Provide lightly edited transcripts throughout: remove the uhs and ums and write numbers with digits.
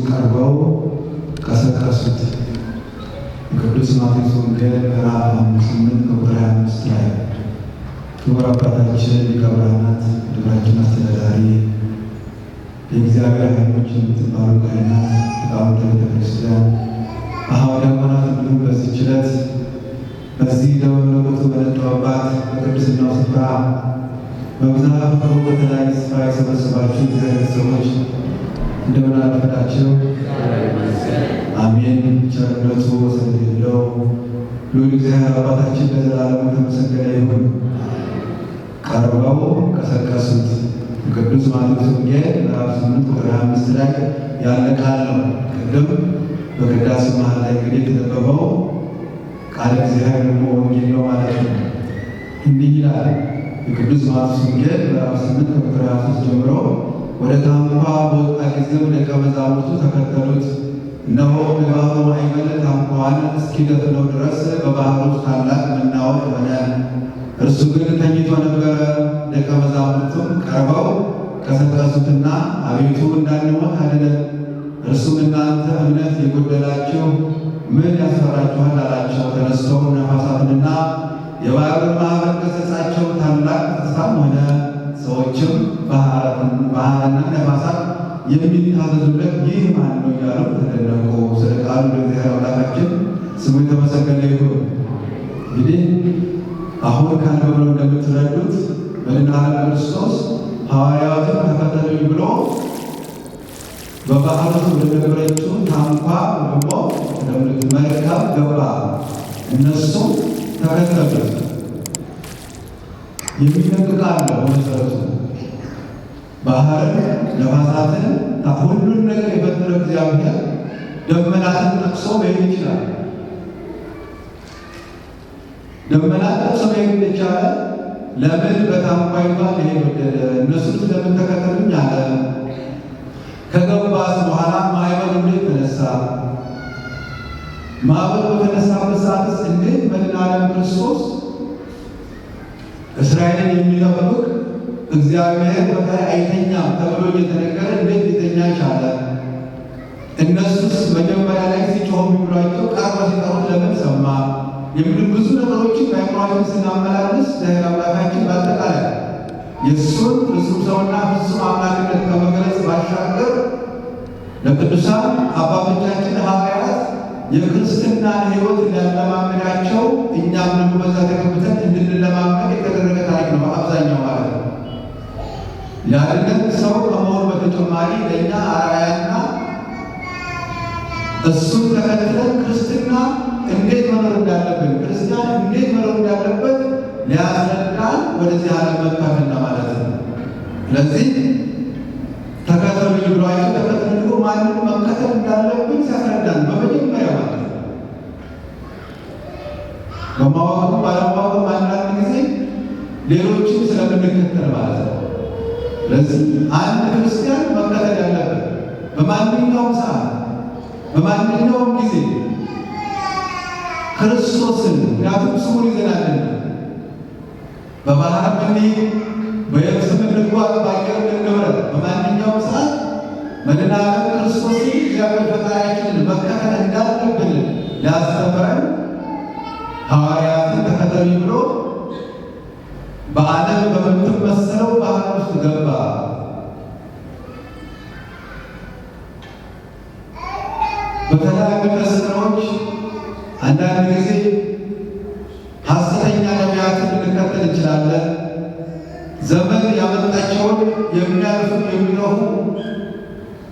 ቀርበው ቀሰቀሱት። ቅዱስ ማቴዎስ ወንጌል ምዕራፍ 8 ቁጥር 25 ላይ ክቡር አባታችን ሊቀ ካህናት ደብራችን አስተዳዳሪ የእግዚአብሔር ዓይኖች የምትባሉ ካህናት ሊቃውንተ ቤተ ክርስቲያን አኀው ዲያቆናት እንዲሁም በዚህች ዕለት በዚህ ደብረ መለኮቱ በነጠበባት በቅድስናው ስፍራ በብዛት በተለያየ ስፍራ የሰበሰባችሁ እግዚአብሔር ሰዎች እንደምን አረፈዳችሁ? አሜን። ቸርነቱ ወሰን የሌለው ልዑል እግዚአብሔር አባታችን ለዘላለሙ የተመሰገነ ይሁን። ቀርበው ቀሰቀሱት። ቅዱስ ማቴዎስ ወንጌል ምዕራፍ 8 ቁጥር 25 ላይ ያለ ቃል ነው። ቅድም በቅዳሴ መሃል ላይ እንግዲህ የተነበበው ቃል እግዚአብሔር ደግሞ ወንጌል ነው ማለት ነው። እንዲህ ይላል የቅዱስ ማቴዎስ ወንጌል ምዕራፍ 8 ቁጥር 23 ጀምሮ ወደ ታንኳ በወጣ ጊዜም ደቀ መዛሙርቱ ተከተሉት። እነሆ የባሕሩ ማዕበል ታንኳዋን እስኪደፍነው ድረስ በባሕሩ ውስጥ ታላቅ መናወጥ ሆነ። እርሱ ግን ተኝቶ ነበረ። ደቀ መዛሙርቱም ቀርበው ቀሰቀሱትና አቤቱ እንዳንሞት አድነን፣ እርሱም እናንተ እምነት የጎደላችሁ ምን ያስፈራችኋል አላቸው። ተነስተው ነፋሳትንና የባሕሩን ማዕበል ገሠጻቸው፣ ታላቅ ተስፋም ሆነ። ሰዎችም ባህርና ነፋሳት የሚታዘዙለት ይህ ማን ነው እያሉ ተደነቁ። ስለ ቃሉ ለእግዚአብሔር አምላካችን ስሙ የተመሰገነ ይሁን። እንግዲህ አሁን ካለው ነው እንደምትረዱት በድኅረ ክርስቶስ ሐዋርያትን ተከተሉኝ ብሎ በባሕር ውስጥ ወደ ነበረችው ታንኳ ደግሞ መርከብ ገባ። እነሱ ተከተሉት። የሚጠብቃል በመሰረቱ ባህርን ነፋሳትን ሁሉን ነገር የፈጠረ እግዚአብሔር ደመናትን ጠቅሶ መሄድ ይችላል። ደመናት ጠቅሶ መሄድ እንደቻለ ለምን በታንኳይቷ ሊሄድ ወደደ? እነሱን ስለምን ተከተሉኝ አለ? ከገባስ በኋላ ማዕበሉ እንዴት ተነሳ? ማዕበሉ በተነሳበት ሰዓትስ እንዴት መድኃኔዓለም ክርስቶስ እስራኤልን የሚጠብቅ እግዚአብሔር በላይ አይተኛም ተብሎ እየተነገረ እንዴት ሊተኛ ቻለ? እነሱስ መጀመሪያ ላይ ሲጮሁ የሚብሏቸው ቃል ሲጠሩት ለምን ሰማ? የሚሉ ብዙ ነገሮችን በአእምሯችን ስናመላልስ አምላካችን በአጠቃላይ የእሱን ፍጹም ሰውና ፍጹም አምላክነት ከመግለጽ ባሻገር ለቅዱሳን አባቶቻችን ሐዋርያት የክርስትናን ሕይወት እንዳለማመዳቸው እኛም ደግሞ በዛ ተቀብተን እንድንለማመድ የተደረገ ታሪክ ነው። በአብዛኛው ማለት ነው። ያድነት ሰው ከመሆኑ በተጨማሪ ለእኛ አርአያና እሱን ተከትለን ክርስትና እንዴት መኖር እንዳለብን ክርስቲያን እንዴት መኖር እንዳለበት ሊያስረዳን ወደዚህ ዓለም መጥቷልና ማለት ነው። ስለዚህ ተከተሉኝ ብሏቸው ተከተሉ ማንም መከተል እንዳለብን ሲያስረዳን በመጀመሪያ ማለት ነው። በማወቅም ባለማወቅም አንዳንድ ጊዜ ሌሎችን ስለምንከተል ማለት ነው። ስለዚህ አንድ ክርስቲያን መከተል ያለበት በማንኛውም ሰዓት በማንኛውም ጊዜ ክርስቶስን ምክንያቱም ስሙን ይዘናልና በባህር ብንሄድ በየብስ ብንጓዝ በአየር ብንበረር በማንኛውም ሰዓት መድኃኔዓለም ክርስቶስን እግዚአብሔር ፈጣሪያችንን መከተል እንዳለብን ሊያስተምረን ሐዋርያትን ተከተሉኝ ብሎ በዓለም በምትመሰለው ባህር ውስጥ ገባ። በተለያዩ ተስዕሎዎች አንዳንድ ጊዜ ሐሰተኛ ነቢያትን ልንከተል እንችላለን። ዘመን ያመጣቸውን የሚያልፉ የሚኖሩ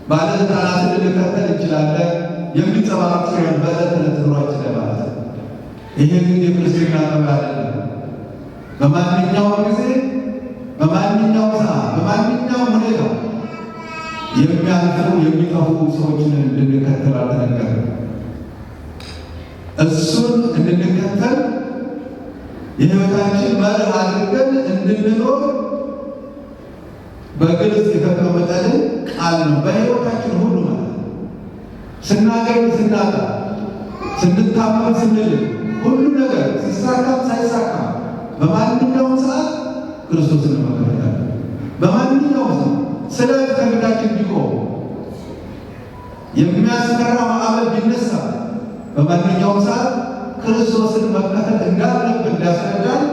ባለስልጣናትን ልንከተል እንችላለን። የሚጸባረቅ ሲሆን በዕለት ዕለት ኑሯችን ላይ ማለት ነው። ይሄ ግን የክርስትና ጠባይ አይደለም። በማንኛውም ጊዜ በማንኛውም ሰዓት በማንኛውም ሁኔታ የሚያልፉ የሚጠፉ ሰዎችን እንድንከተል አልተነገረም። እሱን እንድንከተል የሕይወታችን መርህ አድርገን እንድንኖር በግልጽ የተቀመጠልን ቃል ነው። በሕይወታችን ሁሉ ማለት ስናገኝ፣ ስናጣ፣ ስንታመም፣ ስንል ሁሉ ነገር ሲሳካም ሳይሳካም በማንኛውም ሰዓት ክርስቶስን መከተል በማንኛውም ሰዓት ስለት ከፊታችን ቢቆም የሚያስፈራ ማዕበል ቢነሳ በማንኛውም ሰዓት ክርስቶስን መከተል እንዳለብን እንዳስረዳን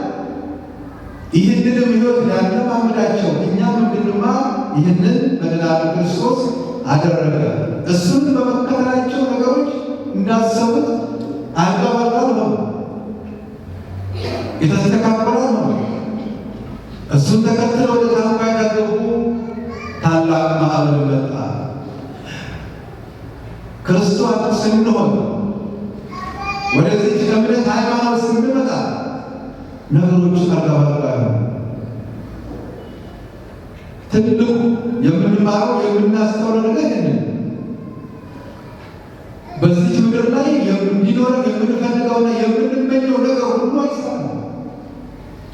ይህንንም ሕይወት ሊያለማምዳቸው እኛም እንድንማር ይህንን በደላሉ ክርስቶስ አደረገ። እሱን በመከተላቸው ነገሮች እንዳሰቡት አልጋ ባልጋ ነው፣ የተስተካከለ ነው። እሱን ተከትለው ወደ ታንኳ ገቡ። ታላቅ ማዕበል መጣ። ክርስቶስ ስንሆን ወደዚህ ከእምነት ሃይማኖት ስንመጣ ነገሮች አልጋ ባልጋ ነው። ትልቁ የምንማረው የምናስተውለው ነገር ይህንን በዚህ ምድር ላይ እንዲኖረን የምንፈልገውና የምንመኘው ነገር ሁሉ አይሳካም።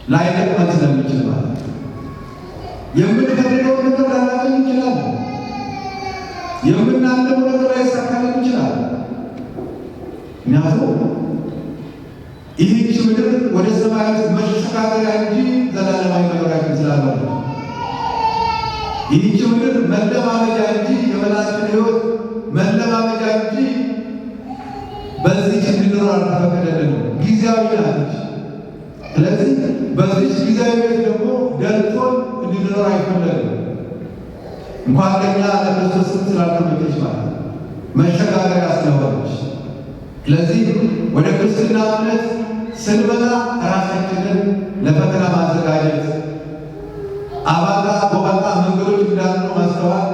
ላይጠቅመን ስለሚችል ማለት የምንፈልገው ነገር ላናገኝ እንችላለን። የምናለው ነገር ላይሳካልን ይችላል። ምክንያቱም ይህች ምድር ወደ ሰማያት መሸጋገሪያ እንጂ ዘላለማዊ መኖሪያችን ስላልሆነ ይህች ምድር መለማመጃ እንጂ የመላእክትን ሕይወት መለማመጃ እንጂ በዚህ እንድንኖር አልተፈቀደልንም። ጊዜያዊ ናት። ስለዚህ በዚህ ጊዜያዊ ቤት ደግሞ ደልቶን እንድንኖር አይፈለግም። እንኳን ለኛ ለክርስቶስ ስላልተመቸች ማለት መሸጋገሪያ ስለሆነች። ስለዚህ ወደ ክርስትና እምነት ስንመጣ ራሳችንን ለፈተና ማዘጋጀት፣ አባጣ ጎባጣ መንገዶች እንዳሉ ማስተዋል፣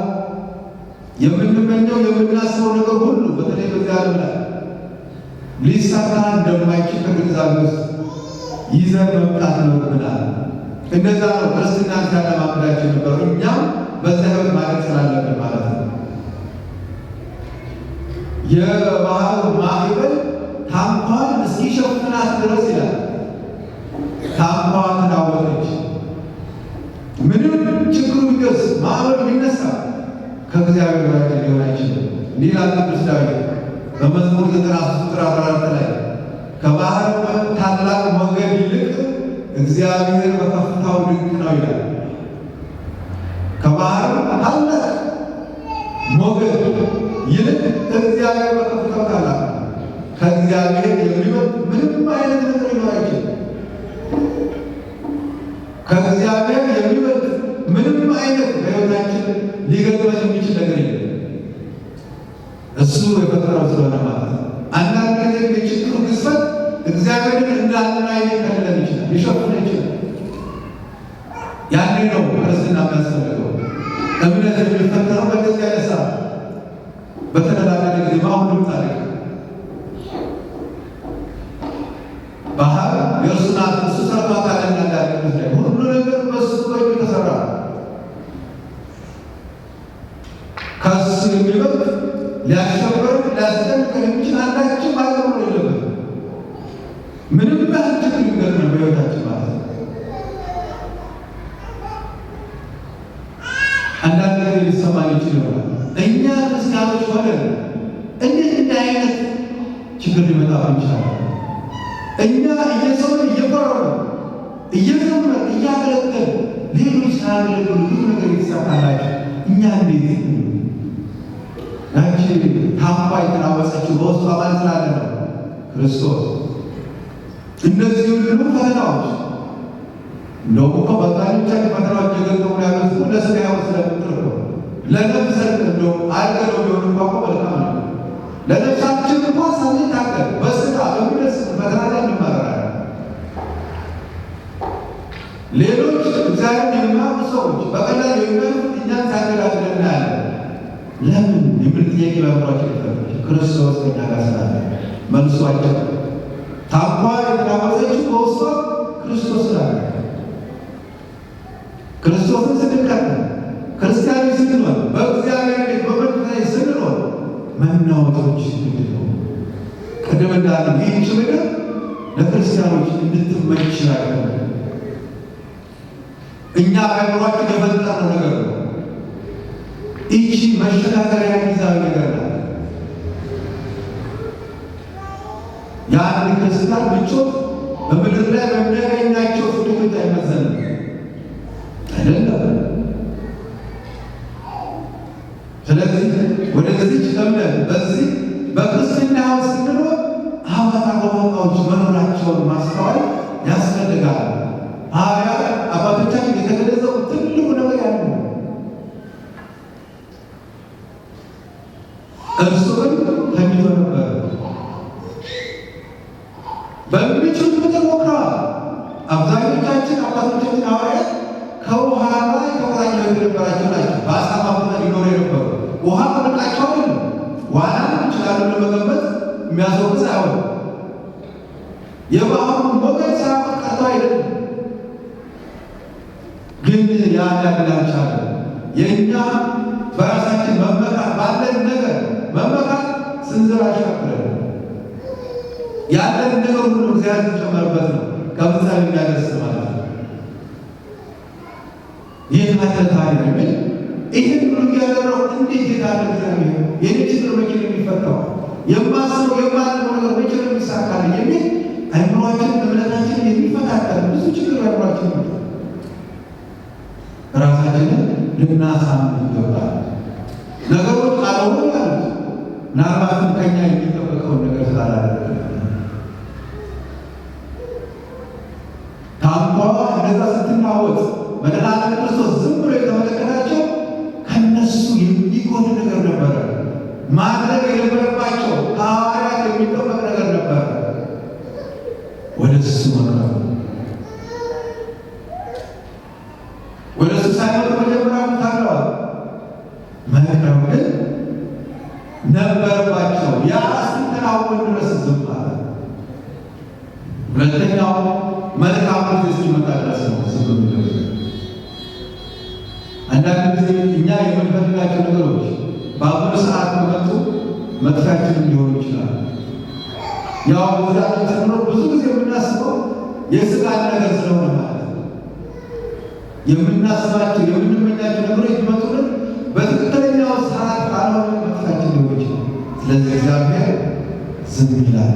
የምንመኘው የምናስበው ነገር ሁሉ በተለይ በዚህ ዓለም ላይ ሊሳካ እንደማይችል ከግንዛቤ ውስጥ ይዘን መምጣት ነው ብናል። እንደዛ ነው ክርስትና ሲያለማምዳቸው ነበሩ። እኛም በዛ ሕይወት ማለት ስላለብን ማለት ነው። የባህር ማዕበል ታንኳን እስኪሸፍናት ድረስ ይላል። ታንኳ ተናወጠች። ምንም ችግሩ ቢደርስ ማዕበል ቢነሳ ከእግዚአብሔር በላይ ሊሆን አይችልም። ሌላ ቅዱስ ዳዊት በመዝሙር 93 ቁጥር 14 ላይ ከባህር ታላቅ ሞገድ ይልቅ እግዚአብሔር በከፍታው ድንቅ ነው ይላል። ከባህር ታላቅ ሞገድ ይልቅ እግዚአብሔር በከፍታው ታላቅ ነው። ከእግዚአብሔር የሚበልጥ ምንም አይነት ነገር ሊኖር አይችልም። ከእግዚአብሔር የሚበልጥ ምንም አይነት በሕይወታችን ሊገጥመን የሚችል ነገር የለም። እሱ የፈጠረው ስለሆነ ማለት ነው። አንዳንድ ጊዜ የችግሩ ግዝፈት እግዚአብሔርን እንዳናይ ሊከልለን ይችላል፣ ሊሸፍን ይችላል። ያኔ ነው ክርስትና የሚያስፈልገው። እምነት የሚፈጠረው በእንደዚህ አይነት ሰዓት በተደላደለ ጊዜ በአሁኑም ታሪክ ባህር የእርሱ ናት፣ እሱ ሰርቷታልና እንዳለ ሁሉ ነገር በሱ በእጁ ተሰራ። ከሱ የሚበልጥ ሊያሸበር ሊያስደንቀን የሚችል አንዳችም አለመኖር የለበትም። ምንም ያህል ችግር ሊገጥመን በሕይወታችን ማለት ነው። አንዳንድ ጊዜ ሊሰማን ይችል ይሆናል። እኛ ክርስቲያኖች ሆነን እንዴት እንደ አይነት ችግር ሊመጣብን ይችላል? እኛ እየሰውን እየቆረሩ እየዘመርን እያገለገል ሌሎች ሳያገለግሉ ብዙ ነገር የተሳካላቸው እኛ እንዴት ያቺ ታንኳ የተናወጸችው በውስጡ አባል ስላለ ነው ክርስቶስ። እነዚህ ሁሉ ፈተናዎች እንደውም እኮ በጣም ፈተናዎች የገጠሙ ያሉት ለስጋ ሕይወት ስለምጥር ነው። ለነፍስ እንደው አልገለው ቢሆን እንኳ እኮ መልካም ነው። ለነፍሳችን እንኳ ሳንታገል በስጋ በሚደርስ ፈተና ላይ እንመራለን። ሌሎች እግዚአብሔር የሚያውቁ ሰዎች በቀላሉ የሚያልፉት እኛን ሲያገለግል እናያለን። ለምን የሚል ጥያቄ በአእምሯችን ይፈጠራል። ክርስቶስ ከእኛ ጋር ስላለ መልሷቸው ታንኳ የተናወጠችው በውስጧ ክርስቶስ ስላለ ክርስቶስን ስንከተል ክርስቲያኖች ስንሆን በእግዚአብሔር ቤት በመንፈሳዊ ስንሆን መናወጦች ምንድን ነው? ቅድም እንዳለ ይህች ምድር ለክርስቲያኖች እንድትመች ያደርጋል። እኛ በአእምሯችን የፈጠረው ነገር ነው። ይቺ መሸጋገሪያ ጊዜያዊ ነገር ናት። የአንድ ክርስቲያን ምቾት በምድር ላይ በሚያገኛቸው ስጦታ አይመዘንም አይደለም። ስለዚህ ወደዚች እምነት በዚህ በክርስትና ስንኖር አባታ ጎባዎች መኖራቸውን ማስተዋል ያስፈልጋል። ሐዋርያት አባቶቻችን የተገለጸው ትልቁ ነገር ያለው እርሱ ግን ተኝቶ ነበር። በሚችሉት ምድር ሞክረዋል። አብዛኞቻችን አባቶቻችን ሐዋርያት ከውሃ ላይ ተቆራኝተው የነበራቸው ናቸው። በአሳ ማጥመድ ይኖሩ የነበሩ ውሃ መርቃቸው አይደለም። ዋና ይችላሉ ለመገመት የሚያስወቅስ አይሆን። የባህሩን ሞገድ ሳያውቅ ቀርተው አይደለም። ግን ያዳግላቻለ የእኛ በራሳችን መመካት ባለን ነገር መመካት ስንዝር አሻግረን ያለን ነገር ሁሉ እግዚአብሔር ተጨመረበት ነው ከምሳሌ የሚያደርስ ማለት ነው። ይህ ታሪክ የሚል ይህን ሁሉ ያደረው እንዴት የታለ እግዚአብሔር የኔ ችግር መቼ ነው የሚፈታው? የማስበው የማልነው ነገር መቼ ነው የሚሳካልኝ? የሚል አይምሯችን እምነታችን የሚፈታተን ብዙ ችግር አይምሯችን ነው። ራሳችንን ልናሳምን ይገባል። ነገሮች አልሆኑ ያሉት ምናልባትም ከኛ የሚጠበቀውን ነገር ስላላደረገ ታንኳ እንደዛ ስትናወጥ መድኃኒዓለም ክርስቶስ ዝም ብሎ የተመለከታቸው ከነሱ የሚጎድ ነገር ነበረ። ማድረግ የነበረባቸው ከሐዋርያት የሚጠበቅ ነገር ነበረ። ወደ እሱ መቅረብ ወደ እሱ ሳይመጡ መጀመሪያ ታለዋል። መቅረብ ግን ነበረባቸው። ያ እስኪተናወን ድረስ ዝም አለ። ሁለተኛው መልካም ጊዜ እስኪመጣ ድረስ ነው ዝም ብሎ። አንዳንድ ጊዜ እኛ የምንፈልጋቸው ነገሮች በአሁኑ ሰዓት ከመጡ መጥፊያችንም ሊሆኑ ይችላል። ያው በዛሬው ተምሮ ብዙ ጊዜ የምናስበው የሥጋ ነገር ስለሆነ ማለት ነው። የምናስባቸው የምንመኛቸው ነገሮች ቢመጡልን በትክክለኛው ሰዓት ካልሆነ መጥፊያችን ሊሆኑ ይችላል። ስለዚህ እግዚአብሔር ዝም ይላል።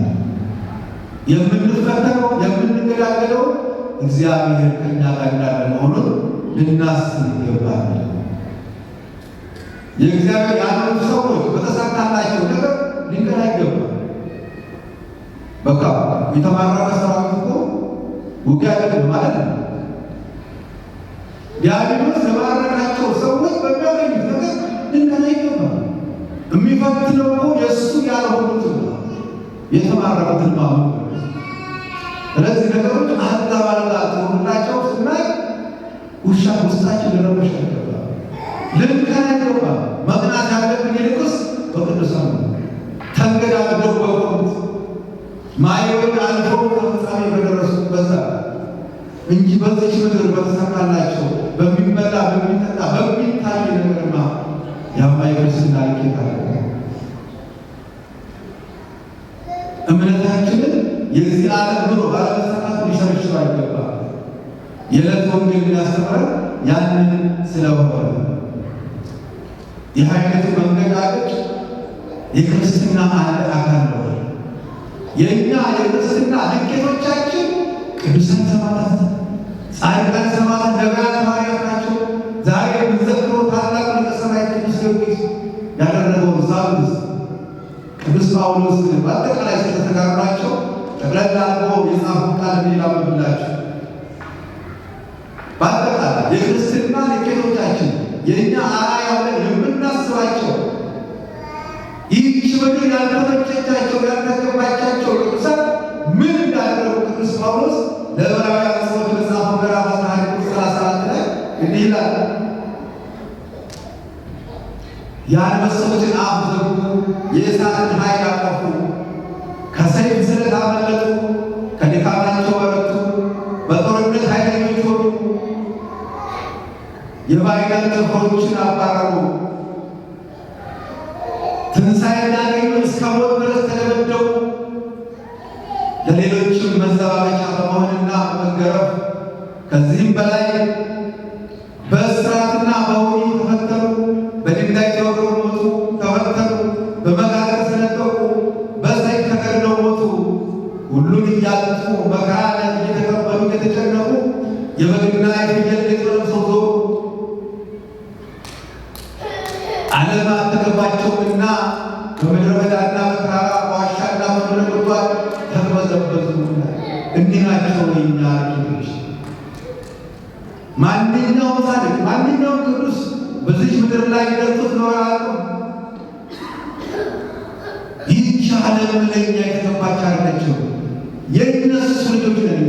የምንፈተነው የምንገዳገለው እግዚአብሔር ከእኛ ጋር እንዳለ መሆኑን ልናስብ ይገባል። የእግዚአብሔር ያሉ ሰዎች በተሳካላቸው ነገር ሊንቀር አይገባል። በቃ የተማረከ ሰራዊት እኮ ውጊያ አይደለም ማለት ነው። ዲያብሎስ የማረካቸው ሰዎች በሚያገኙት ነገር ሊንቀር አይገባል። የሚፈትነው እኮ የእሱ ያልሆኑትን የተማረኩትን ማመን። ስለዚህ ነገሮች አልጋ ባልጋ ትሆኑላቸው ስናይ ውሻ ውስጣችን ልረበሽ አይገባል። ልንቀር አይገባል። መቅናት ያለብን ይልቁስ በቅዱሳን ተንገዳግደው በቆሙት ማየውን አልፈው ከፍጻሜ በደረሱበት እንጂ በዚች ምድር በተሳካላቸው በሚበላ በሚጠጣ በሚታይ ነገርማ ያማይ ክርስትና ልኬታ እምነታችንን የዚህ ዓለም ብሎ ባለመሳካት ሊሸርሽር አይገባል። የዕለት ወንጌል የሚያስተምረን ያንን ስለሆነ ይህ አይነቱ መንገዳገጭ የክርስትና አንድ አካል ነው። የእኛ የክርስትና ልኬቶቻችን ቅዱሳን ሰማዕታት፣ ጻድቃን ሰማዕታት፣ ነቢያት፣ ሐዋርያት ናቸው። ዛሬ የምንዘክረው ታላቁ ሊቀ ሰማዕታት ቅዱስ ጊዮርጊስ ያደረገውን ዛብዝ ቅዱስ ጳውሎስ በአጠቃላይ ስለተጋሩናቸው ጠቅለል አድርጎ የጻፈው ቃል እንዲላመድላቸው በአጠቃላይ የክርስትና ልኬቶቻችን የእኛ አርአያ ብለን የምናስባቸው ይህች ምድር ያልተመቸቻቸው ያልተገባቻቸው ቅዱሳን ምን እንዳደረጉ ቅዱስ ጳውሎስ ለዕብራውያን ሰዎች በጻፈው ምዕራፍ 11 ቁጥር 34 ላይ እንዲህ ይላል። የአንበሶችን አፍ ዘጉ፣ የእሳትን ኃይል አጠፉ፣ ከሰይፍ ስለት አመለጡ፣ ከድካማቸው በረቱ፣ በጦርነት ኃይለኞች ሆኑ። የባዕዳን ጭፍሮችን አባረሩ። ትንሣኤን ያገኙ እስከ ሞት ድረስ ተደበደቡ። ለሌሎችም መዘባበቻ በመሆንና በመገረፍ ከዚህም በላይ በእስራትና በወህኒ ተፈተኑ። በድንጋይ ተወግረው ሞቱ፣ ተፈተኑ። በመጋዝ ተሰነጠቁ፣ በሰይፍ ተገድለው ሞቱ። ሁሉን እያጡ መከራ እየተቀበሉ እየተጨነቁ የበግና የፍየል ጌጥ ለብሰው ዞሩ። ዓለም አልተገባቸውምና በምድረ በዳና በተራራ በዋሻና በምድረ ጉድጓድ ተቅበዘበዙ። እንዲህ ናቸው የእኛ ልጆች። ማንኛውም ጻድቅ ማንኛውም ቅዱስ በዚህ ምድር ላይ ደርሶት ነው ያለው። ይህች ዓለም ለእኛ የተገባች አይደለችም። የእነሱ ልጆች ነን።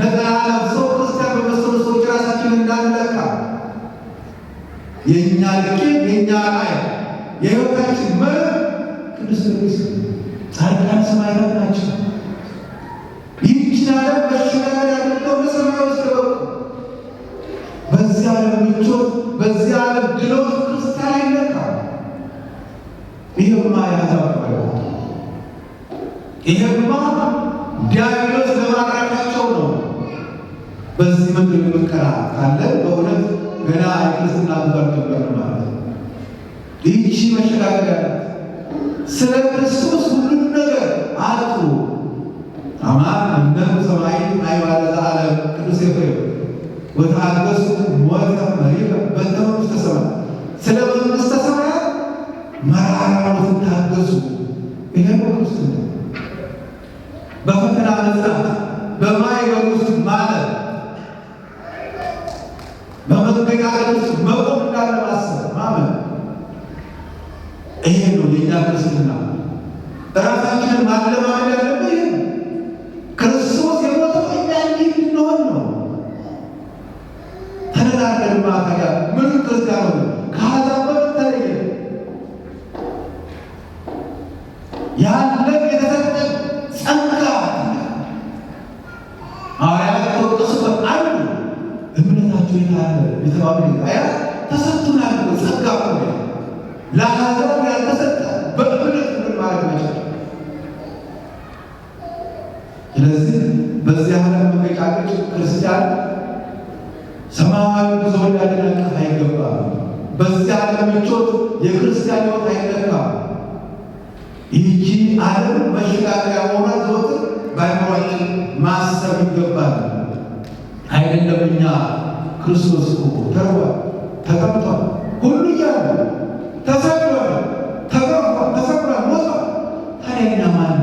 ነፃ ለብሰው ክርስቲያን በመሰሉ ሰዎች ራሳችንን እንዳንለካ የእኛ ልጅ የእኛ ራእይ የሕይወታችን መርህ ቅዱስ ጊዮርጊስ ጻድቃን ሰማዕታት ናቸው። ይህችን ዓለም መሸጋገሪያ አድርገው ለሰማይ ውስጥ ገቡ። በዚህ ዓለም ምቾት፣ በዚህ ዓለም ድሎት ክርስቲያን አይለካም። ይህማ ያዛባል። ይህማ ዲያብሎስ ለማድረጋቸው ነው። በዚህ ምድር መከራ ካለ በእውነት ገና የክርስትና ጉዞ አልጀመርንም ማለት ነው። ይህቺ መሸጋገሪያ ስለ ክርስቶስ ሁሉም ነገር አጡ። አማን እነሆ ሰማይ አይባለ ዘዓለም ቅዱስ ኤፍሬም ወተአገሱ ሞተ መሪረ በእንተ መንግሥተ ሰማያት። ስለ መንግሥተ ሰማያት መራራ ሞትን ታገሱ። ይሄ ነው ክርስትና። በፈተና መጽናት፣ በማዕበል ውስጥ ማለት፣ በመንገዳገድ ውስጥ መቆም እንዳለ ማሰብ ማመን፣ ይሄ ነው የእኛ ክርስትና። ራሳችንን ማለማመድ ያለብን ይሄ ነው። ክርስቶስ የሞተው እኛ እንዲህ እንድንሆን ነው። ተነጋገርማ ታዲያ ምን ክርስቲያን ሆነ? ከአሕዛብ በምን ተለየ? ያለን የተሰጠን ጸጋ ሐዋርያት ተወቀሱበት አሉ። እምነታቸው የታለ የተባሉ አያ ተሰጥቶናል። ጸጋ ሆነ ለአሕዛብ ያልተሰጠ በእምነት ምን ማለት መቻል። ስለዚህ በዚህ ዓለም መቀጫቀጭ ክርስቲያን ሰማያዊ ጉዞውን ሊያደናቅፍ አይገባም። በዚህ ዓለም ምቾት የክርስቲያን ሕይወት አይለካም። ይህቺ ዓለም መሸጋገሪያ መሆኗን ዘወትር በአእምሯችን ማሰብ ይገባል። አይደለም እኛ ክርስቶስ እኮ ተርቧል፣ ተቀምጧል፣ ሁሉ እያለ ተሰቅሏል፣ ተገርፏል፣ ተሰቅሏል፣ ሞቷል። ታዲያ እኛ ማን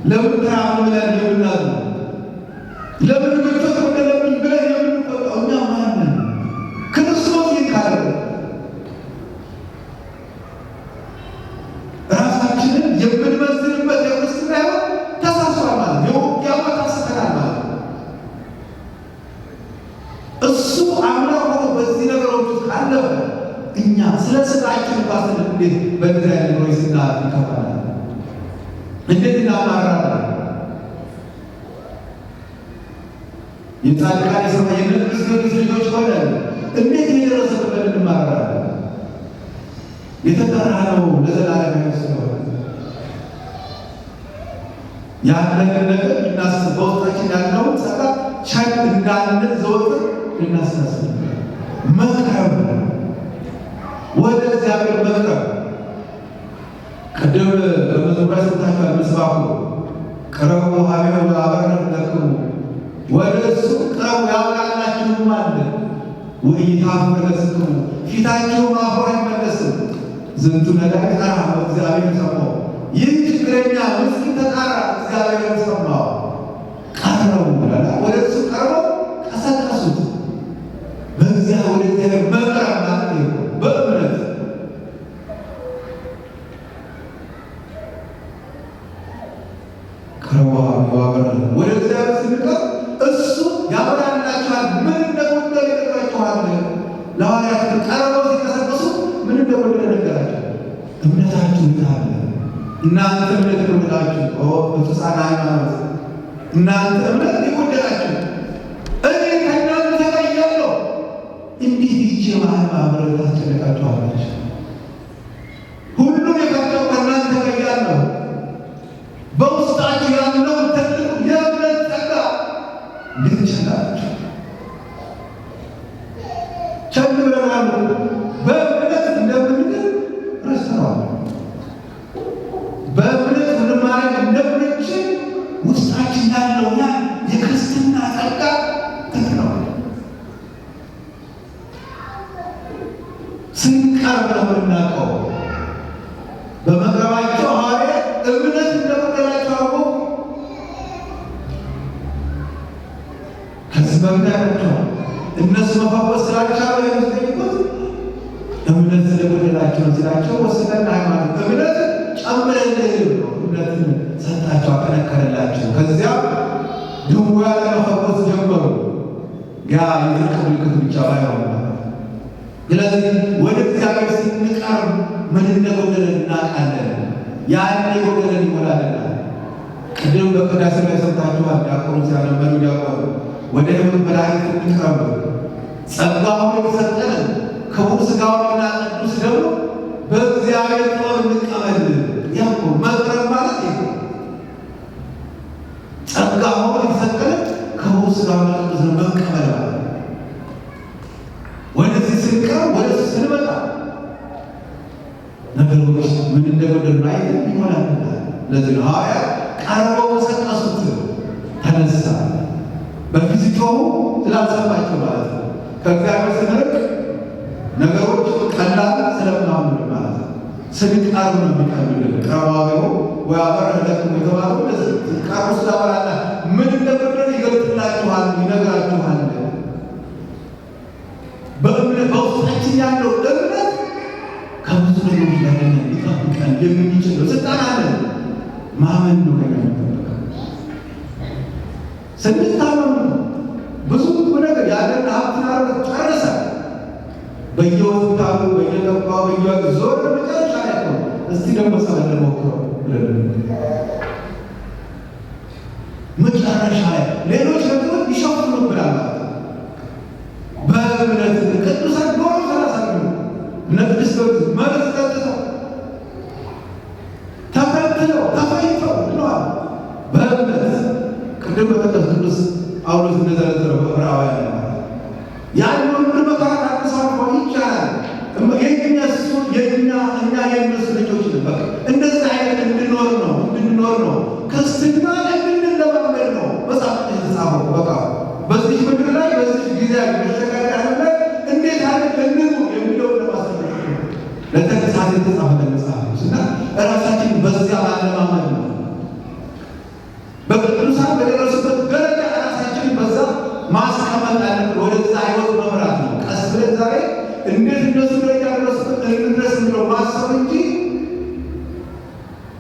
ለምን ተራብ ብለን የምናዝነው? ለምን ምቾት እንደለብኝ ብለን የምንቆጣው እኛ ማን? ክርስቶስ ይካለ ራሳችንን የምንመዝንበት የክርስትና ሕይወት ተሳስሯል ማለት ነው። የውጊያው ታስተናል ማለት ነው። እሱ አምላክ ሆኖ በዚህ ነገሮች ውስጥ ካለፈ እኛ ስለ ስጋችን ባስል እንዴት በእንዲህ አይነት ነገሮች ስናከፋለን? እንዴት እናማራለን? የጻድቃን የሰማይ የቅዱስ ጊዮርጊስ ልጆች ሆነ እንዴት የደረሰበት እንማራለን? የተጠራነው ለዘላለም ሕይወት ስለሆነ ያለንን ነገር እናስብ። በውስጣችን ያለውን ጸጋ ቸል እንዳንል ዘወትር እናስታስብ። መቅረብ፣ ወደ እግዚአብሔር መቅረብ። ቅድም በመዝሙር ላይ ሰምታችኋል። ምስባኩ ቅረቡ ሀቤሁ ወአበርህ ለክሙ፣ ወደ እሱ ቅረቡ ያብራላችሁም አለ። ወኢይታፍሩ ገጽክሙ፣ ፊታችሁም አፍሮ አይመለስም። ዝንቱ ነዳይ ጸርሐ እግዚአብሔር ሰማው፣ ይህ ችግረኛ ምስኪን ተጣራ እግዚአብሔር ሰማው። ቀረቡ ብለና ወደ እሱ ቀርበው ቀሰቀሱት። ወደ እግዚአብሔር መቅረብ ማለት ነው። በእምነት ቀረቡ አበርህ ወደ እግዚአብሔር ስንቀርብ እሱ ያበራላችኋል። ምን እንደጎደለ ይነግራችኋል። ለሐዋርያት ቀርበው ሲቀሰቅሱ ምን እንደጎደለ ነገራቸው። እምነታችሁ ይታለ እናንተ እምነት ይጎደላችሁ፣ በፍጹም ሃይማኖት እናንተ እምነት ይጎደላችሁ፣ እኔ ከእናንተ ጋር እያለሁ ታስጨንቃችኋለች። ሁሉም የፈጠረው ከእናንተ ጋር ያለው በውስጣችሁ ያለው ትልቁ የእምነት ጸጋ እንዴት ይችላችሁ? ቸል ብለናል። በእምነት እንደምንድን ረስተዋል። በእምነት ምን ማድረግ እንደምንችል ውስጣችን ያለው ያ የክርስትና ጸጋ ተክለዋል። ስንቀርብ ነው የምናውቀው። በመቅረባቸው ሐዋርያት እምነት እንደጎደላቸው አወቁ። ከዚህ በምናያቸዋል እነሱ መፈወስ ስላልቻሉ የሚጠይቁት እምነት ስለጎደላቸው ስላቸው ወስነን ሃይማኖት እምነት ጨምረን ነው እምነትን ሰጣቸው፣ አጠነከረላቸው። ከዚያ ድውያን መፈወስ ጀመሩ። ያ የጽድቅ ምልክት ብቻ ባይሆን ስለዚህ ወደ እግዚአብሔር ስንቀርብ ምን እንደጎደለን እናውቃለን። ያን የጎደለን ይሞላልናል። ቅድም በቅዳሴ ላይ ሰምታችኋል። ዲያቆኑ ሲያነበሩ ዲያቆኑ ወደ ሕይወት መድኃኒት እንቅረብ፣ ጸጋውን የተሰጠን ክቡር ሥጋውንና ቅዱስ ደግሞ በእግዚአብሔር ጥበብ እንቀበል። ያው መቅረብ ማለት ይሄ ጸጋውን የተሰጠን ክቡር ሥጋውንና ቅዱስ መቀበል ማለት ወደዚህ ስንቀርብ ወደዚህ ስንመጣ ነገሮች ምን እንደጎደሉ አይተን ይሞላልናል። ለዚህ ነው ሐዋርያት ቀርበው ቀሰቀሱት፣ ተነሳ። በፊዚካው ስላልሰማቸው ማለት ነው። ከእግዚአብሔር ስንርቅ ነገሮች ቀላል ስለምናምን ማለት ነው። ስንቀርብ ነው የሚቀርብልን። ቀርባቢው ወይ አበረለኩም የተባለው ለዚህ ቀርቡ ስላበራላ ምን እንደጎደለ ይገልጥላችኋል፣ ይነግራችኋል። በእምነት በውስጣችን ያለው እምነት ከብዙ ነገሮች ያለን ሊጠብቀን የሚችል ነው። ስልጣን አለን። ማመን ነው ከሚጠበቀው። ስንታመኑ ብዙ ነገር ያለን ሀብትና ረት ጨረሰ። በየሆስፒታሉ በየጠባው በየዞር መጨረሻ ላይ ነው እስቲ ደግሞ ሰበን ለሞክረው ብለን መጨረሻ ላይ ሌሎች ነገሮች ይሸፍኑብናል ማለት ነው። በእምነት ቅዱሳን ኖሮ ሰላሳሉ ነቅድስቶች መርዝ ጠጥተው ተፈትነው ተፈይተው ብለዋል። በእምነት ቅድም በጠቀስ ቅዱስ ጳውሎስ እንደዘረዘረው በዕብራውያን ያን ሁሉ መከራ ታግሳችሁ ይቻላል። እኛ የእነሱ ልጆች ነበር። እንደዚህ አይነት እንድንኖር ነው ክርስትና እንድንለማመድ ነው መጽሐፍ የተጻፈው። በቃ በዚህ ምድር ላይ በዚህ ጊዜ መሸጋገሪያ ላይ እንዴት አይነት እንኑር የሚለውን ለማስተማር ለተግሳጽ የተጻፈ መጽሐፍ እና ራሳችን በዚያ ማለማመድ ነው። በቅዱሳን በደረሱበት ደረጃ ራሳችንን በዛ ማስቀመጥ ያለብን፣ ወደዛ ሕይወት መምራት ነው። ቀስ ብለን ዛሬ እንዴት እነሱ ደረጃ ደረሱበት እንድረስ ብለው ማሰብ እንጂ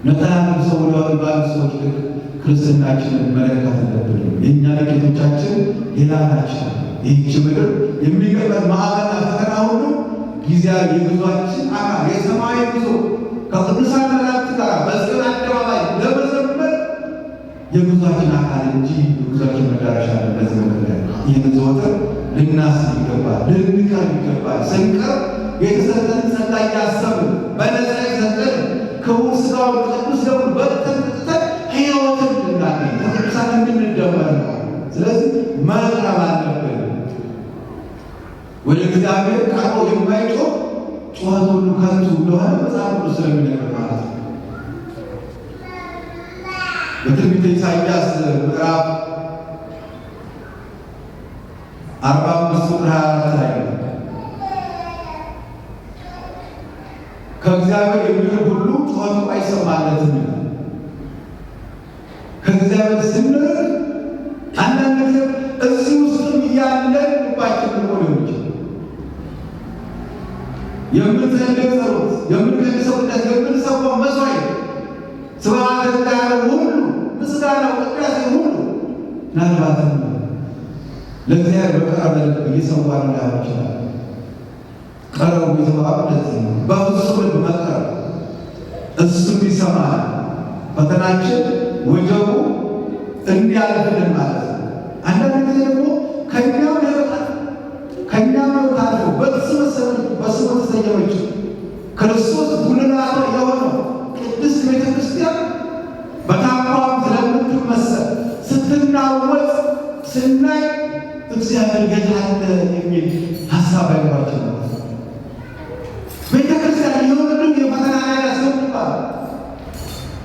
ነጠላንም ሰው ወደ ባሉ ሰዎች ልክ ክርስትናችንን መለካት አለብን። የእኛ ልኬቶቻችን ሌላ ናቸው። ይህች ምድር የሚገጥመን ማዕበልና ፈተና ሁሉ ጊዜያዊ የጉዟችን አካል የሰማያዊ ጉዞ ከቅዱሳን መላእክት ጋር በጽዮን አደባባይ ለመዘመር የጉዟችን አካል እንጂ የጉዟችን መዳረሻ አለ። በዚህ መንገድ ይህን ዘወትር ልናስብ ይገባል፣ ልንቀርብ ይገባል። ስንቀርብ የተሰጠን ጸጋ እያሰብን በነፃ የተሰጠን ክቡር ሥጋውን ቅዱስ ደሙን በልተን ጠጥተን ሕይወትን እንድናገኝ ከቅዱሳን እንድንደመር ነው። ስለዚህ መቅረብ አለብን። ወደ እግዚአብሔር ቀርቦ የማይጮህ ጩኸት ሁሉ ከንቱ እንደሆነ መጽሐፍ ቅዱስ ስለሚነግር ማለት ነው። በትንቢተ ኢሳይያስ ምዕራፍ 45 ቁጥር 24 ላይ ከእግዚአብሔር የሚርቅ ሁሉ ጩኸቱ አይሰማለትም። ከእግዚአብሔር ስንርቅ አንዳንድ ጊዜ እዚህ ውስጥም እያለን ልባችን ሊሆን ይችላል። የምንጸልየው ጸሎት፣ የምንቀድሰው ቅዳሴ፣ የምንሰዋው መስዋዕት፣ ስብሐት ለእግዚአብሔር ሁሉ ምስጋናው፣ ቅዳሴ ሁሉ ምናልባትም ለእግዚአብሔር በቀረበ ልብ እየሰዋን ላይሆን ይችላል። ቀረቡ የተባሉለት በፍጹም ልብ መቅረብ እሱ ይሰማል። ፈተናችን ወጀቡ እንዲያልፍልን ማለት ነው። አንዳንድ ጊዜ ደግሞ ከእኛም ሕይወት አልፎ በስሙ ተሰየመች። ክርስቶስ ጉልላቷ የሆነው ቅድስት ቤተክርስቲያን በታምሯም ስለምትመሰል ስትናወጥ ስናይ እግዚአብሔር ጌታ አለ የሚል ሀሳብ አይኖራችን ነው። ቤተክርስቲያን የሁሉም የፈተና ያስፈልጋል።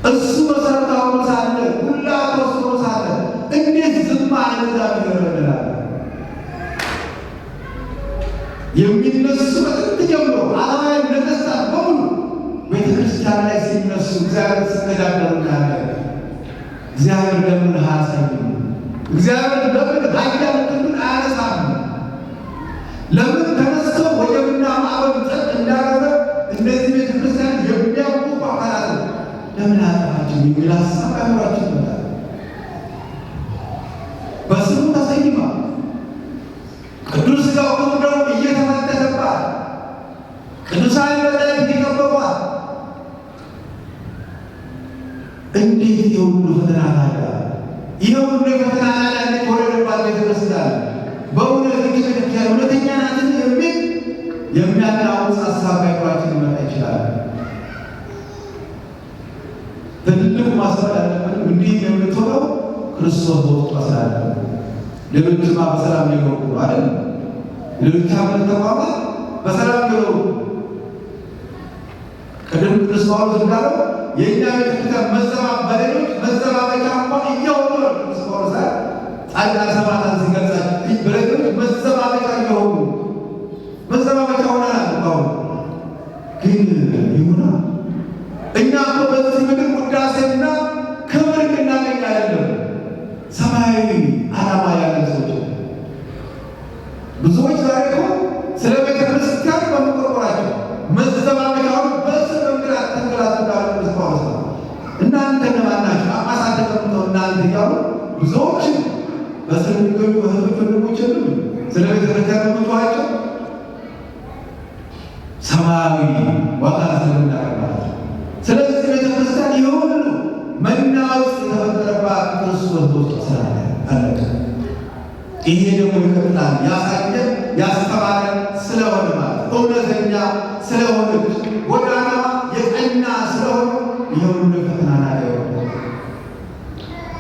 እሱ መሰረታው ሳለ ጉልላቷ እሱ ሳለ እንዴት ዝም አለ እግዚአብሔር ይላል? የሚነሱ በጥንት ጀምሮ ዓለማውያን ነገሥታት በሙሉ ቤተክርስቲያን ላይ ሲነሱ እግዚአብሔር ሲተዳደሩ ካለ እግዚአብሔር ለምን ሀሳብ እግዚአብሔር ለምን ኃያል ክንዱን አያነሳም? ለምን ተነስቶ ወጀብና ማዕበል ጸጥ እንዳደረገ እነዚህ ቤተክርስቲያን የሚያውቁ አካላት ለምን አጠፋቸው የሚል ሀሳብ አይኖራቸው ይመጣል። በስሙ ተሰይማ ቅዱስ ሥጋው ክቡር ደሙ እየተመለከተባት ቅዱሳን መላእክት እየከበቧት እንዴት የሁሉ ፈተና ታዲያ ይህ ሁሉ ፈተና ላይ ወረደባት ቤተክርስቲያን በእውነት ቤተክርስቲያን እውነተኛ ናትን የሚል የሚያናውጽ ሀሳብ አይኖራችን ሊመጣ ይችላል። ትልቅ ማስተዋል ያለብን እንዲህ የምትሆነው ክርስቶስ በውስጧ ስላለ ሌሎችማ በሰላም ሊኖሩ አይደል? ሌሎች አመት ተቋማት በሰላም ሊኖሩ ቅድም ቅዱስ ጳውሎስ እንዳለው የእኛ ቤተክርስቲያን በሌሎች መዘባበቻ እንኳን እየሆኑ ነው። ቅዱስ ጳውሎስ ጻድቃን ሰማዕታትን ሲገልጻቸው በሌሎች መዘባበቻ እየሆኑ መዘባበቻ ሆነናል። አሁን ግን ይሁና እኛ እኮ በዚህ ምድር ውዳሴና ክብር እንድናገኝ አይደለም ሰማያዊ ዓላማ ያለን ሰዎች ብዙዎች ዛሬ እኮ ስለ ቤተ ክርስቲያን በመቆርቆራቸው መዘባበቻውን በስር በምክንያት ተንገላቱ እንዳሉ ቅዱስ ጳውሎስ ነው። እናንተ እነማን ናችሁ? ጳጳሳት ተቀምጠው እናንተ እያሉ ብዙዎችን በስር የሚገኙ እህቶች ወንድሞች የሉ ስለ ቤተ ክርስቲያን በመጮኻቸው ሰማያዊ ዋጋ ስለምናቀርባት ስለዚህ ቤተ ክርስቲያን የሆኑ መናወጽ የተፈጠረባት ክርስቶስ በውስጧ ስላለ አለቀ። ይሄ ደግሞ ይቀጥላል። ያሳየን ያስተማረን ስለሆነ ማለት እውነተኛ ስለሆነች ጎዳናዋ የቀና ስለሆነ ይሁን ፈተና ላይ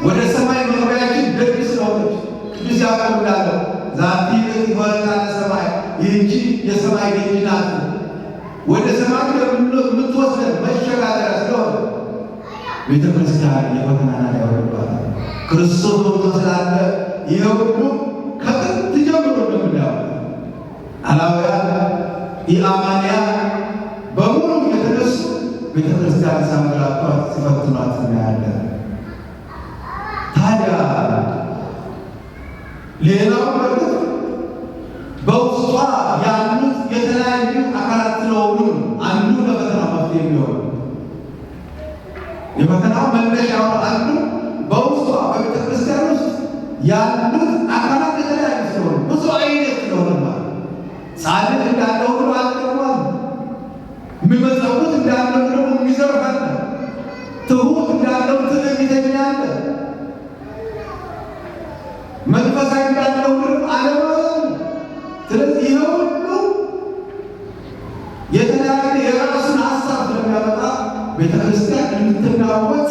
ወደ ሰማይ መግቢያችን ደግ ስለሆነች ቅዱስ ያዕቆብ እንዳለው ዛቲ ቤት ወጣ ለሰማይ ይህቺ የሰማይ ደጅ ናት። ወደ ሰማይ የምትወስደን መሸጋገሪያ ስለሆነ ቤተ ክርስቲያን የፈተና ላይ ያወጣል። ክርስቶስ በውስጧ ስላለ ይሄ ሁሉ ከጥንት ጀምሮ እንደምናየው አላውያን ኢአማንያን በሙሉ የተነሱ ቤተ ክርስቲያን ሳንገላቷት ሲፈትኗት እናያለን። ታዲያ ሌላው በርግጥ በውስጧ ያሉት የተለያዩ አካላት ስለሆኑ አንዱ ለፈተና መፍትሄ የሚሆን የፈተናው መነሻ አንዱ በውስጧ በቤተ ክርስቲያን ውስጥ ያሉት አካላት የተለያዩ ስለሆኑ ብዙ አይነት ስለሆነ ማለት ጻድቅ እንዳለው ሁሉ አልቀርቧል። የሚመጸውት እንዳለው ደግሞ የሚዘርፍ አለ። ትሁት እንዳለው ትዕቢተኛ አለ። መንፈሳዊ እንዳለው ሁሉ ዓለማዊ። ስለዚህ ይህ ሁሉ የተለያየ የራሱን ሀሳብ ስለሚያመጣ ቤተ ክርስቲያን እንድትናወጥ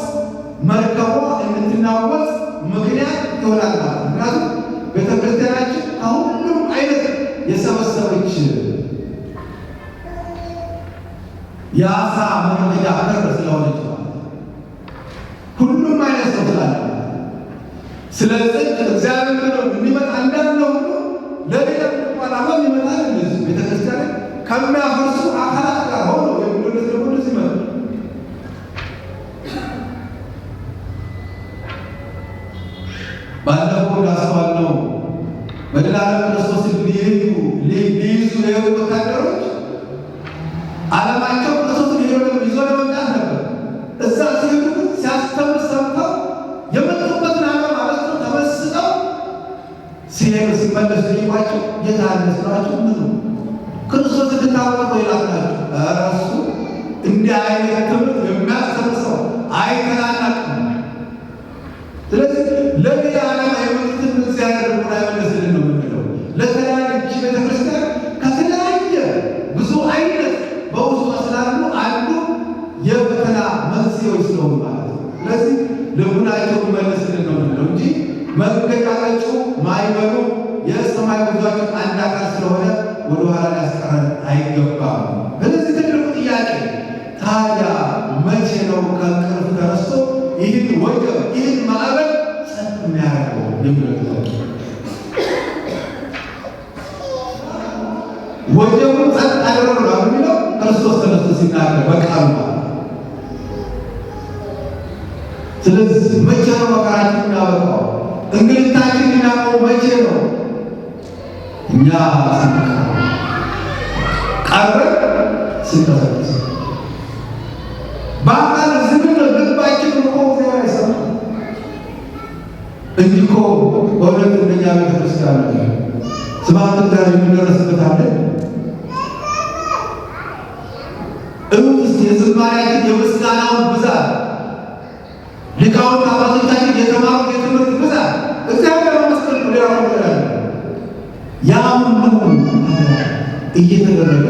መርከቧ እንድትናወጥ ምክንያት ይሆናል ማለት ነው። ምክንያቱም ቤተ ክርስቲያናችን ከሁሉም አይነት የሰበሰበች የአሳ መጠመጃ በር ስለሆነች ሁሉም አይነት ሰው ስላለ ስለዚህ እግዚአብሔር ብሎ የሚመጣ እንዳለው ሁሉ ለሌላ ዓላማ የሚመጣ እንደዚህ ቤተ ክርስቲያን ከሚያፈርሱ አካላት ጋር ሆኖ የሚደረስ ደግሞ እንደዚህ ይመጣል። ባለፈው እንዳስተዋልነው በድል ዓለም ክርስቶስን ሊይዙ የሄዱ ወታደሮች ዓላማቸው ክርስቶስን ይዞ ለመምጣት ነበር። እዛ ሲሄዱ ግን ሲያስተምር ሰምተው የመጡበትን ዓላማ አበስተው ተመስጠው ሲሄዱ ሲመለሱ ይቋቸው የታለ ስራቸው ምን ነው ክርስቶስ እንድታወቁ ይላላችሁ። እሱ እንዲህ አይነት ትምህርት የሚያስተምር ሰው አይተናናቅም። ስለዚህ ለሌላ ዓላማ የመጡትን እግዚአብሔር ሆና ያመለስልን ነው የምንለው። ለተለያዩ ቤተክርስቲያን ከተለያዩ መንስኤዎች ስለሆኑ ማለት ነው። ስለዚህ ልቡናቸው መለስልን ነው የምንለው እንጂ መገጫገጩ ማይበሉ የሰማይ ጉዟቸው አንድ አካል ስለሆነ ወደኋላ ሊያስቀረን አይገባም። ስለዚህ ትልቁ ጥያቄ ታዲያ መቼ ነው ከእንቅልፍ ተነስቶ ይህን ወጀብ ይህን ማዕበል ጸጥ የሚያደርገው የሚለው ጥያቄ። ወጀቡን ጸጥ አደረገው የሚለው ክርስቶስ ተነስቶ ሲናገር በቃሉ ማለት። ስለዚህ መቼ ነው መከራችን የሚያበቃው? እንግልታችን የሚያቆመው መቼ ነው? እኛ ቀርበን ስንቀሰቅስ በአካል ዝምን ልባችን እኮ እግዚአብሔር አይሰማም እንጂ እኮ በእውነት እንደኛ ቤተክርስቲያን ስብሐተ እግዚአብሔር የሚደረስበት አለ። የዝማሬያችን የምስጋናውን ብዛት ሊቃውንት አባቶቻችን የተማሩት የትምህርት ብዛት እግዚአብሔር መስቀል ሌላ ነገር አለ። ያ ሁሉ እየተደረገ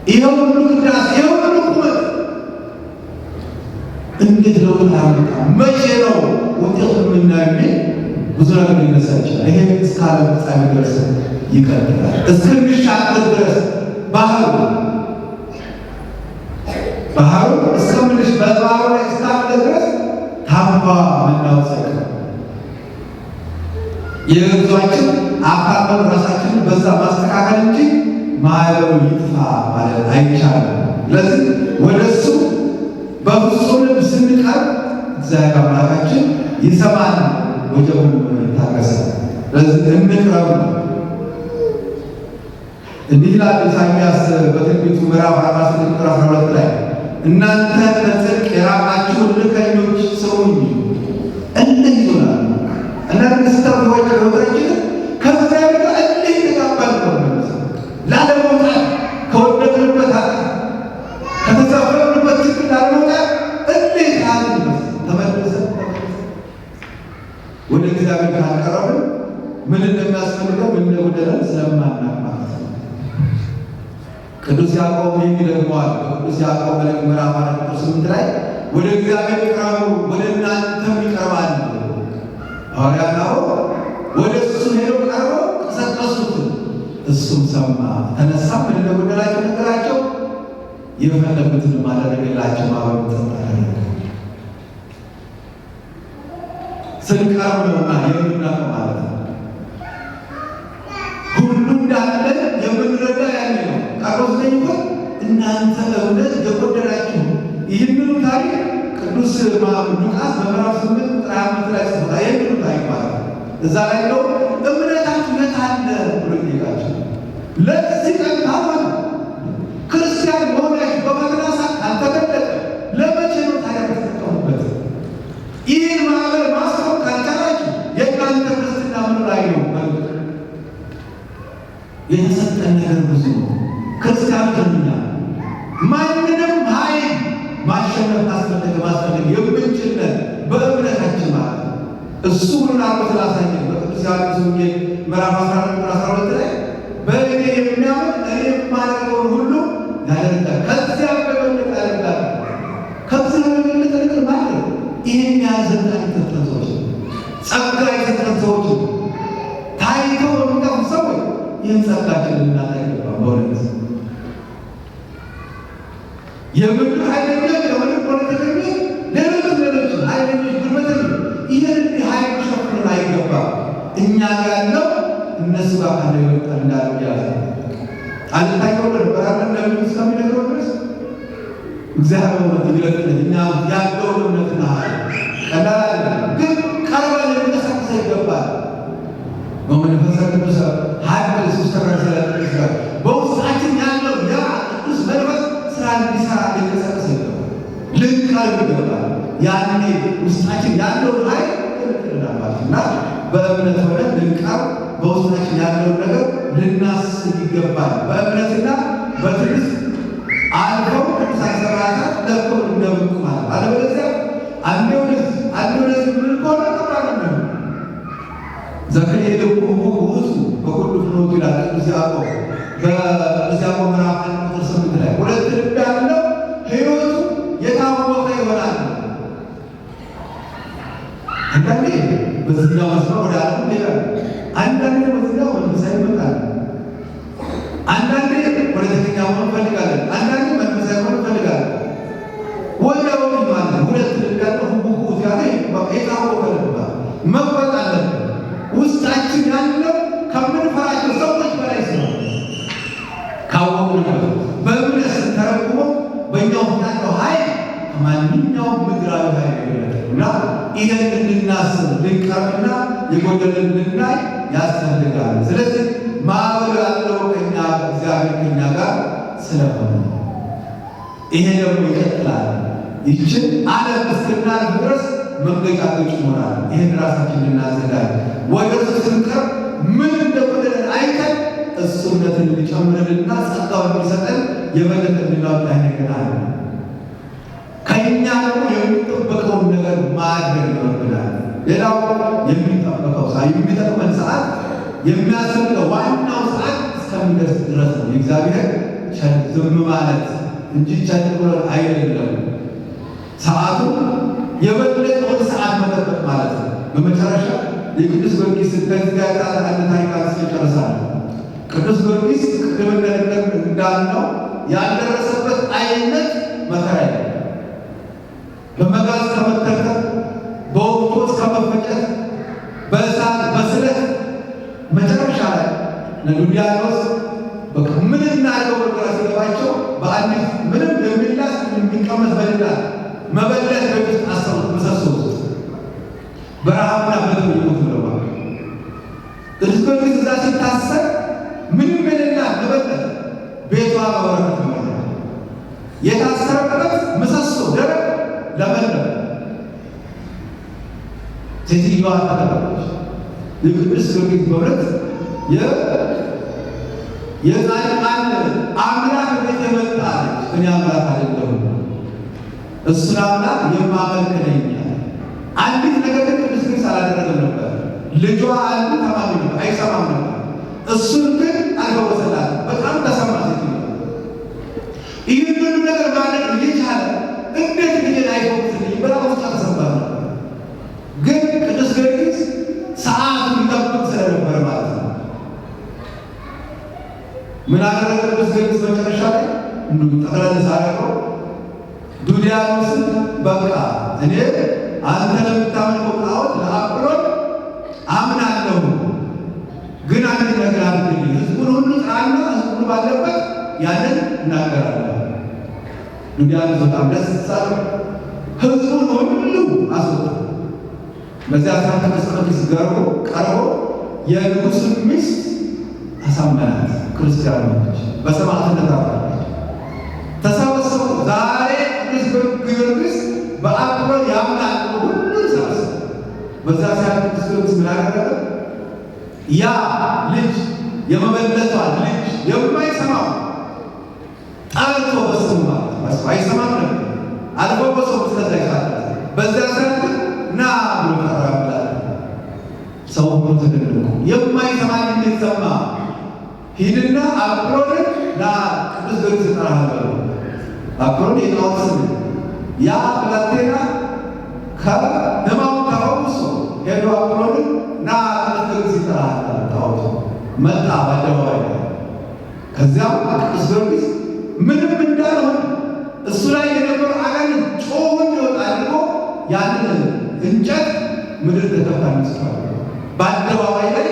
ይሄ ሁሉ ቅዳሴ ይሄ ሁሉ ቁመት እንዴት ለውጥ አመጣ? መቼ ነው ውጤቱን የምናየው? ብዙ ነገር ሊነሳ ይችላል። ይሄ እስከ ዓለም ፍጻሜ ድረስ ይቀጥላል። እስክንሻገር ድረስ ባህሩ እስከምንሽ በባህሩ ላይ እስካለ ድረስ ታንኳ መናወጽ የጉዟችን አካል ራሳችንን በዛ ማስተካከል እንጂ ማዕበሉ ይጥፋ ማለት አይቻልም። ስለዚህ ወደሱ በፍጹም ልብ ስንቀርብ እግዚአብሔር አምላካችን ይሰማል፣ ወጀቡን ይታገሳል። ስለዚህ እንቅረብ ነው። እንዲህ ይላል ኢሳይያስ በትንቢቱ ምዕራፍ 46 ቁጥር 12 ላይ እናንተ ከጽድቅ የራቃችሁ እልከኞች ስሙኝ። እልህ ይዞናል እና ንስተዎች ከወጣችን ከእግዚአብሔር ጋር እልህ የተጋባን ነው። ላለመውጣት ከወደቅንበት ከተሳፈርንበት ችግር ላለመውጣት እልህ ካልን ተመልሰን ወደ እግዚአብሔር ካልቀረብን ምን እንደሚያስፈልገው ምን እንደጎደለን ስለማናውቅ ማለት ነው። ቅዱስ ያዕቆብ ይደግመዋል። በቅዱስ ያዕቆብ መልእክት ምዕራፍ 4 ቁጥር 8 ላይ ወደ እግዚአብሔር ቅረቡ ወደ እናንተም ይቀርባል። ሐዋርያው ወደ እሱ ሄደው ቀርበው ቀሰቀሱት፣ እሱም ሰማ፣ ተነሳ፣ ምን እንደጎደላቸው ነገራቸው፣ የፈለጉትን ማድረግላቸው ማበሩ ተጠራለ። ስንቀርብ ነውና የምናውቀው ማለት ነው። ሁሉ እንዳለ የምንረዳ ያለ ነው። ቃሎስ ላይ እንኳን እናንተ እውነት የጎደላችሁ ይህንኑ ታሪክ ቅዱስ ሉቃስ በምዕራፍ 8 ቁጥር 25 ላይ ጽፎታል። ይህንኑ ታሪክ ማለት ነው። እዛ ላይ ነው እምነታችሁ የት አለ ብሎ ይጠይቃቸው። ለዚህ ቀን ታማኝ ክርስቲያን መሆናችሁ በፈተና ሰዓት ካልተገለጠ ለመቼ ነው ታዲያ ተጠቀሙበት? ይህን ማዕበል ማስቆም ካልቻላችሁ የእናንተ ክርስትና ምን ላይ ነው? የተሰጠን ነገር ብዙ ነው። ክርስቲያን ከኛ ማንንም ኃይል ማሸነፍ ማስፈለግ የምንችለን በእምነታችን ማለት ነው። እሱ ሁሉን አርቆ ስላሳየን በቅዱስ ዮሐንስ ወንጌል ምዕራፍ 14 ቁጥር 12 ላይ በእኔ የሚያምን እኔ የማደርገውን ሁሉ ያደርጋል፣ ከዚያ በበለጠ ያደርጋል። ከዚያ በበለጠ ነገር ማለት ይህን ያዘንታ የተሰጠን ሰዎች ጸጋ የተሰጠን ሰዎች ታይተው የሚጠፉ ሰዎች ይህን ጸጋችንን ልናጣ አይገባም። በእውነት የምድር ኃይለኞች የምድር ፖለቲከኞች ሌሎች ኃይለኞች ጉልበተኞች ይህን ኃይል ሸፍኑን አይገባም። እኛ ጋር ያለው እነሱ ጋር ካለ ይወጣል እንዳሉ ያዘ አንታየው በራን እንደምን እስከሚነግረው ድረስ እግዚአብሔር እውነት ይግለጥልን። እኛ ያለውን እምነትና ኃይል ቀላል ግን ቀርበን ልንቀሳቀስ ይገባል። በመንፈስ ቅዱስ ኃይል ሲስተካከለ ይችላል። በውስጣችን ያለው ያ ቅዱስ መንፈስ ስራ እንዲሰራ ሊንቀሳቀስ ይገባል። ልንቀርብ ይገባል። ያኔ ውስጣችን ያለውን ኃይል ልንቀርብና በእምነት ሆነን ልንቀርብ በውስጣችን ያለውን ነገር ልናስብ ይገባል። በእምነትና በትዕግስት አልፈው ቅዱሳን ሰማዕታት ለፍተው እንደብቁ ማለት አለበለዚያ አንዴ ወደዚህ ምን ከሆነ ከባድ ነው። ዘክሬ ልቡ ውእቱ በኩሉ ፍኖቱ ይላል ቅዱስ ያዕቆብ በቅዱስ ያዕቆብ ምዕራፍ 1 ቁጥር 8 ላይ ሁለት ልብ ያለው ሕይወቱ የታወቀ አንዳንዴ በዚህኛው መስመር ወደ ዓለም ይሄዳል። አንዳንዴ በዚህኛው መንፈሳዊ ይመጣል። አንዳንዴ ፖለቲከኛ መሆን እንፈልጋለን። አንዳንዴ መንፈሳዊ መሆን እንፈልጋለን። ወዲያው ማለት ሁለት ልጋለ ሁቡት ያለ የታወቀ ነበር መቆጣ አለብን። ውስጣችን ያለው ከምንፈራቸው ሰዎች በላይ ነው። ካወቅን በእምነት ስንተረጉሞ በእኛው ያለው ኃይል ከማንኛውም ምድራዊ ኃይል እና ይህን እንድናስብ ልንቀርብና የጎደለን ልናይ ያስፈልጋል። ስለዚህ ማዕበሉ ያለው ከኛ እግዚአብሔር ከኛ ጋር ስለሆነ ይሄ ደግሞ ይቀጥላል። ይችን ዓለም እስክናልፍ ድረስ መንገጫገጭ ይኖራል። ይህን ራሳችን ልናዘጋጅ ወደ እርሱ ስንቀርብ ምን እንደጎደለን አይተን እሱነትን ሊጨምርልና ጸጋውን ሊሰጠን የበለጠ እንድናወጣ ያደርገናል። ከእኛ ደግሞ የሚጠበቀውን ነገር ማድረግ ይኖርብናል። ሌላው የሚጠበቀው የሚጠቅመን ሰዓት የሚያስፈልገው ዋናው ሰዓት እስከሚደርስ ድረስ ነው። የእግዚአብሔር ዝም ማለት እንጂ ቸል ብለን አይደለም። ሰዓቱ የበለጠውን ሰዓት መጠበቅ ማለት ነው። በመጨረሻ የቅዱስ ጊዮርጊስ ከዚህ ጋር አንድ ታሪክ ይጨርሳል። ቅዱስ ጊዮርጊስ ቅድም እንዳልነው ያልደረሰበት አይነት መከራ በመጋዝ ከመተከል በወቅቶች ከመፈጨት በእሳት በስለት መጨረሻ ላይ ለዱዲያኖስ በቃ ምን እናድርገው ነገር ሲገባቸው በአንዲት ምንም የሚላስ የሚቀመጥ በሌላ መበለት በፊት አሰሩት። ምሰሶ ውስጥ በረሃብና በጥም ይሞት ብለዋል። ቅዱስ ጊዮርጊስ እዛ ሲታሰር ምንም የሌላ መበለት ቤቷ በበረከት ሞላ። የታሰረበት ምሰሶ ደረቅ ለመለም። ሴትዮዋ ተቀበለች። የቅዱስ ጊዮርጊስ በእውነት የጻድቃን አምላክ ቤት የመጣለች እኔ አምላክ አይደለሁም እሱን አምላክ የማመልክ ነኝ። አንዲት ነገር ግን ቅዱስ ጊዮርጊስ አላደረገም ነበር። ልጇ አንዱ ተማሚ ነበር፣ አይሰማም ነበር። እሱን ግን አልፈወሰላት። በጣም ተሰማ። ሴትዮዋ ይህን ሁሉ ነገር ማድረግ እየቻለ እንዴት ልጄን አይፈውስልኝ ብላ ውስጧ ተሰማ ነበር። ግን ቅዱስ ጊዮርጊስ ሰዓቱን ይጠብቅ ስለነበረ ማለት ነው። ምን አደረገ ቅዱስ ጊዮርጊስ መጨረሻ ላይ ጠቅለል ሳደርገው ዱዲያኖስን በቃ እኔ አንተ ለምታመልከው ጣዖት ለአጵሎን አምናለሁ፣ ግን አንድ ነገር አድርግልኝ፣ ህዝቡን ሁሉ ጥራና ህዝቡን ባለበት ያንን እናገራለሁ። ዱዲያኖስ በጣም ደስ ሳለው ህዝቡን ሁሉ አስወጣ። በዚያ ሰዓት ቅዱስ ጊዮርጊስ ቀርቦ የንጉሥን ሚስት አሳመናት። ክርስቲያኖች በሰማዕትነት አፈራች። ተሰበሰቡ። ዛሬ ቅዱስ ጊዮርጊስ በአጵሎን ያምናል ሁሉ ሰበሰቡ። በዛ ሰዓት ቅዱስ ጊዮርጊስ ምን አደረገ? ያ ልጅ የመበለቷ ልጅ የማይሰማው ጠርቶ በስሙ ማለት አይሰማም ነበር። አልፎ በሰው ስለታይታለ በዛ ሰዓት ና ብሎ ቀረበ። ሰው ሁሉ ተደነቁ። የማይሰማኝ እንዴት ሰማ? ሂድና አጵሎንን ና ቅዱስ ጊዮርጊስ ጠራሃለሁ። አጵሎን የጣዖት ስም። ያ ብላቴና ከሕማሙ ተፈውሶ ሄዶ አጵሎንን ና ቅዱስ ጊዮርጊስ ጠራሃለሁ። ጣዖቱ መጣ በአደባባይ። ከዚያም ቅዱስ ጊዮርጊስ ምንም እንዳልሆነ እሱ ላይ የነበሩ አጋንንት ጮሁ እንዲወጣ አድርጎ ያንን እንጨት ምድር ተከፍታ ይመስላል። በአደባባይ ላይ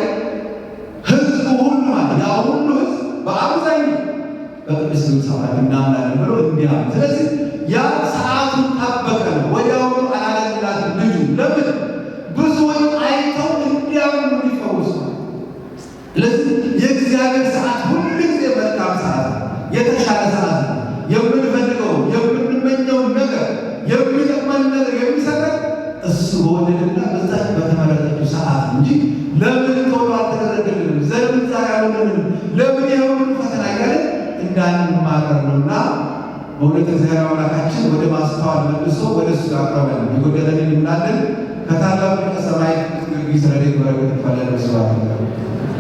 ህዝቡ ሁሉ ማለት ያ ሁሉ ህዝብ በአብዛኛው በቅዱስ ጊዮርጊስ እናምናለን ብሎ እንዲያምን። ስለዚህ ያ ሰዓቱን ጠበቀ ነው። ወዲያውኑ አላለላትም ልጁ። ለምን? ብዙዎች አይተው እንዲያምኑ እንዲፈወሱ። ስለዚህ የእግዚአብሔር ሰዓት ሁልጊዜ መልካም ሰዓት፣ የተሻለ ሰዓት ነው። የምንፈልገው የምንመኘውን ነገር የሚጠቅመን ነገር የሚሰጠን እሱ በወደደና በዛች በተመረጠችው ሰዓት እንጂ ለምን ቶሎ አልተደረገልንም፣ ዘርን ዛሬ አልሆነንም፣ ለምን የሁሉ ፈተና እያለን እንዳንማረር ነውና በእውነት እግዚአብሔር አምላካችን ወደ ማስተዋል መልሶ ወደ እሱ አቅርበን የጎደለን እንምላለን። ከታላቁ ሊቀ ሰማዕታት ጊዮርጊስ ረድኤት በረከት ይክፈለን። ስብሐት